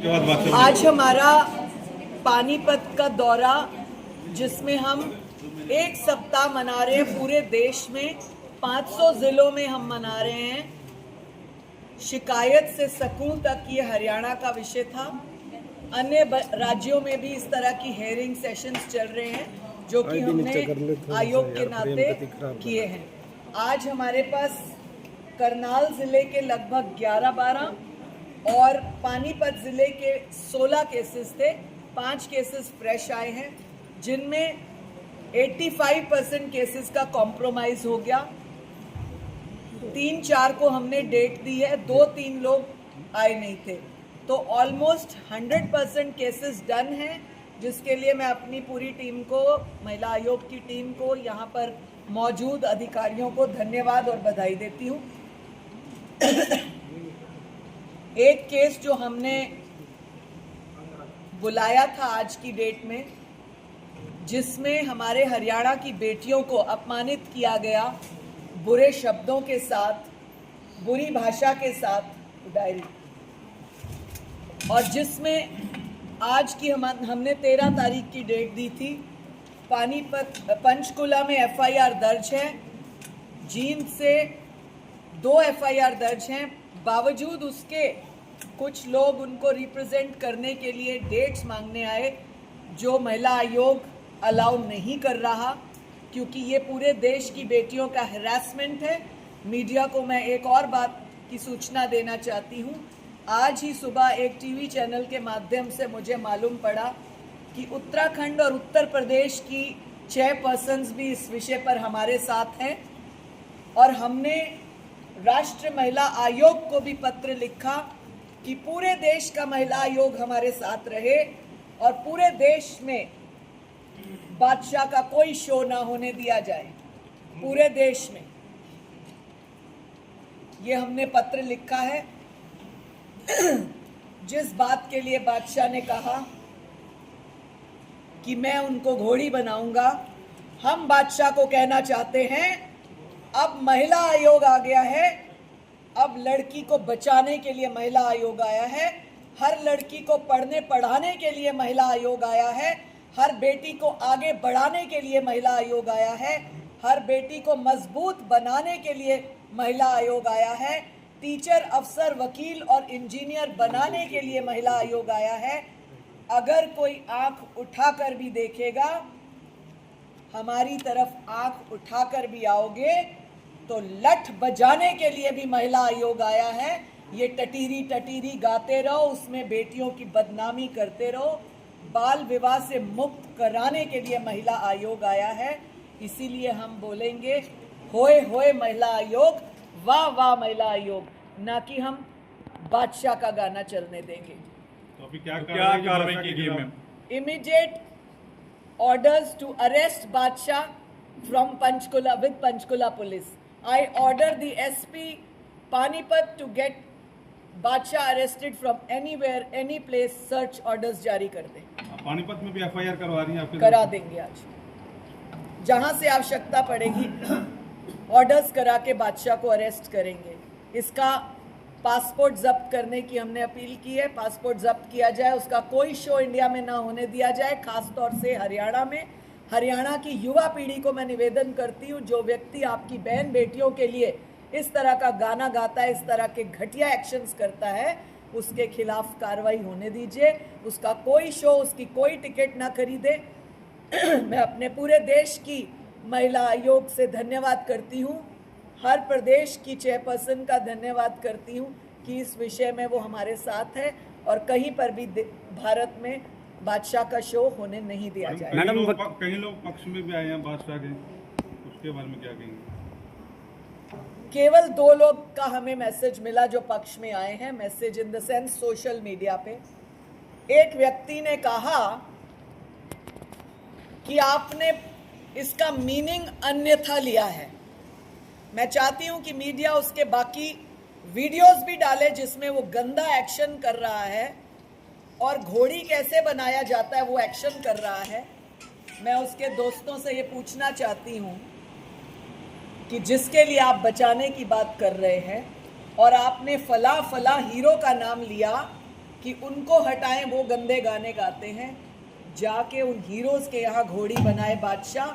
आज हमारा पानीपत का दौरा, जिसमें हम एक सप्ताह मना रहे हैं, पूरे देश में 500 जिलों में हम मना रहे हैं। शिकायत से सकून तक ये हरियाणा का विषय था। अन्य राज्यों में भी इस तरह की हेयरिंग सेशंस चल रहे हैं, जो कि हमने आयोग के नाते किए हैं। आज हमारे पास करनाल जिले के लगभग 11-12 और पानीपत जिले के 16 केसेस थे। 5 केसेस फ्रेश आए हैं, जिनमें 85% केसेस का कॉम्प्रोमाइज हो गया। 3-4 को हमने डेट दी है, 2-3 लोग आए नहीं थे, तो ऑलमोस्ट 100% केसेस डन हैं, जिसके लिए मैं अपनी पूरी टीम को, महिला आयोग की टीम को, यहाँ पर मौजूद अधिकारियों को धन्यवाद और बधाई देती हूँ। एक केस जो हमने बुलाया था आज की डेट में, जिसमें हमारे हरियाणा की बेटियों को अपमानित किया गया बुरे शब्दों के साथ, बुरी भाषा के साथ, डायरी, और जिसमें आज की हमने 13 तारीख की डेट दी थी। पानीपत पंचकुला में एफआईआर दर्ज है, जींद से 2 एफआईआर दर्ज हैं। बावजूद उसके कुछ लोग उनको रिप्रेजेंट करने के लिए डेट्स मांगने आए, जो महिला आयोग अलाउ नहीं कर रहा, क्योंकि ये पूरे देश की बेटियों का हैरेसमेंट है। मीडिया को मैं एक और बात की सूचना देना चाहती हूँ। आज ही सुबह एक टीवी चैनल के माध्यम से मुझे मालूम पड़ा कि उत्तराखंड और उत्तर प्रदेश की चेयरपर्सन्स भी इस विषय पर हमारे साथ हैं, और हमने राष्ट्रीय महिला आयोग को भी पत्र लिखा कि पूरे देश का महिला आयोग हमारे साथ रहे और पूरे देश में बादशाह का कोई शो ना होने दिया जाए। पूरे देश में ये हमने पत्र लिखा है। जिस बात के लिए बादशाह ने कहा कि मैं उनको घोड़ी बनाऊंगा, हम बादशाह को कहना चाहते हैं, अब महिला आयोग आ गया है। अब लड़की को बचाने के लिए महिला आयोग आया है। हर लड़की को पढ़ने पढ़ाने के लिए महिला आयोग आया है। हर बेटी को आगे बढ़ाने के लिए महिला आयोग आया है। हर बेटी को मजबूत बनाने के लिए महिला आयोग आया है। टीचर, अफसर, वकील और इंजीनियर बनाने के लिए महिला आयोग आया है। अगर कोई आंख उठाकर भी देखेगा, हमारी तरफ आंख उठाकर भी आओगे, तो लठ बजाने के लिए भी महिला आयोग आया है। ये टटीरी टटीरी गाते रहो, उसमें बेटियों की बदनामी करते रहो। बाल विवाह से मुक्त कराने के लिए महिला आयोग आया है। इसीलिए हम बोलेंगे, होए होए महिला आयोग, वाह वाह महिला आयोग, ना कि हम बादशाह का गाना चलने देंगे। तो अभी क्या कार्रवाई की गई ma'am? Immediate orders to arrest Badshah from Panchkula with Panchkula police. I order the SP Panipat to get Badshah arrested from anywhere, any place, search orders जारी कर दें। पानीपत में भी एफआईआर करवा रही हैं आपके? करा देंगे, आज जहां से आवश्यकता पड़ेगी ऑर्डर्स करा के बादशाह को अरेस्ट करेंगे। इसका पासपोर्ट जब्त करने की हमने अपील की है। पासपोर्ट जब्त किया जाए, उसका कोई शो इंडिया में ना होने दिया जाए, खास तौर से हरियाणा में। हरियाणा की युवा पीढ़ी को मैं निवेदन करती हूँ, जो व्यक्ति आपकी बहन बेटियों के लिए इस तरह का गाना गाता है, इस तरह के घटिया एक्शंस करता है, उसके खिलाफ कार्रवाई होने दीजिए। उसका कोई शो, उसकी कोई टिकट ना खरीदे। मैं अपने पूरे देश की महिला आयोग से धन्यवाद करती हूँ, हर प्रदेश की चेयरपर्सन का धन्यवाद करती हूँ कि इस विषय में वो हमारे साथ है, और कहीं पर भी भारत में बादशाह का शो होने नहीं दिया जाए। कई लोग पक्ष में भी आए हैं बादशाह के, उसके बारे में क्या कहेंगे? केवल 2 लोग का हमें मैसेज मिला जो पक्ष में आए हैं। Message in the sense social media पे एक व्यक्ति ने कहा कि आपने इसका मीनिंग अन्यथा लिया है। मैं चाहती हूं कि मीडिया उसके बाकी वीडियोस भी डाले, जिसमें वो गंदा एक्शन कर रहा है और घोड़ी कैसे बनाया जाता है वो एक्शन कर रहा है। मैं उसके दोस्तों से ये पूछना चाहती हूं कि जिसके लिए आप बचाने की बात कर रहे हैं और आपने फला फला हीरो का नाम लिया, कि उनको हटाएं, वो गंदे गाने गाते हैं, जाके उन हीरोज के यहाँ घोड़ी बनाए बादशाह,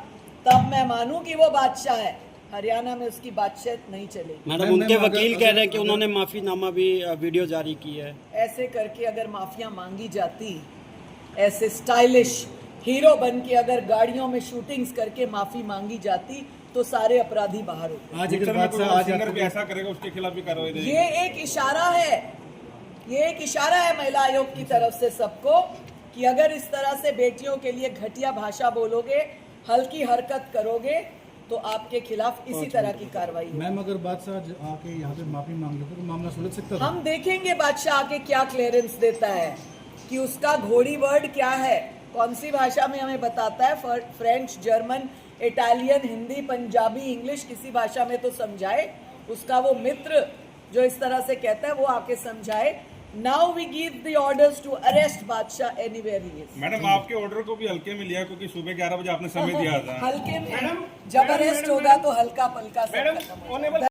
तब मैं मानूं कि वो बादशाह है। हरियाणा में उसकी बादशाह नहीं चलेगी। मैडम उनके वकील कह रहे हैं कि उन्होंने माफीनामा भी वीडियो जारी की है। ऐसे करके अगर माफिया मांगी जाती, ऐसे स्टाइलिश हीरो बन के अगर गाड़ियों में शूटिंग्स करके माफी मांगी जाती तो सारे अपराधी बाहर होते। आज अगर बादशाह सिंगर भी ऐसा करेगा उसके खिलाफ भी कार्रवाई रहेगी। ये एक इशारा है, ये एक इशारा है महिला आयोग की तरफ से सबको कि अगर इस तरह से बेटियों के लिए घटिया भाषा बोलोगे, हल्की हरकत करोगे तो आपके खिलाफ इसी तरह की कार्रवाई होगी। मैम अगर बादशाह आके यहाँ पे माफी मांग लेते तो मामला सुलझ सकता था। हम देखेंगे बादशाह आके क्या क्लियरेंस देता है कि उसका घोड़ी वर्ड क्या है, कौन सी भाषा में हमें बताता है। French, German, Italian, Hindi, Punjabi, English, किसी भाषा में तो समझाए। उसका वो मित्र जो इस तरह से कहता है वो आके समझाए। Now we give the orders to arrest Badshah anywhere he is. Madam आपके ऑर्डर को भी हल्के में लिया क्योंकि सुबह 11 बजे आपने समय दिया था। हल्के में जब अरेस्ट होगा तो हल्का पलका सब खत्म होगा।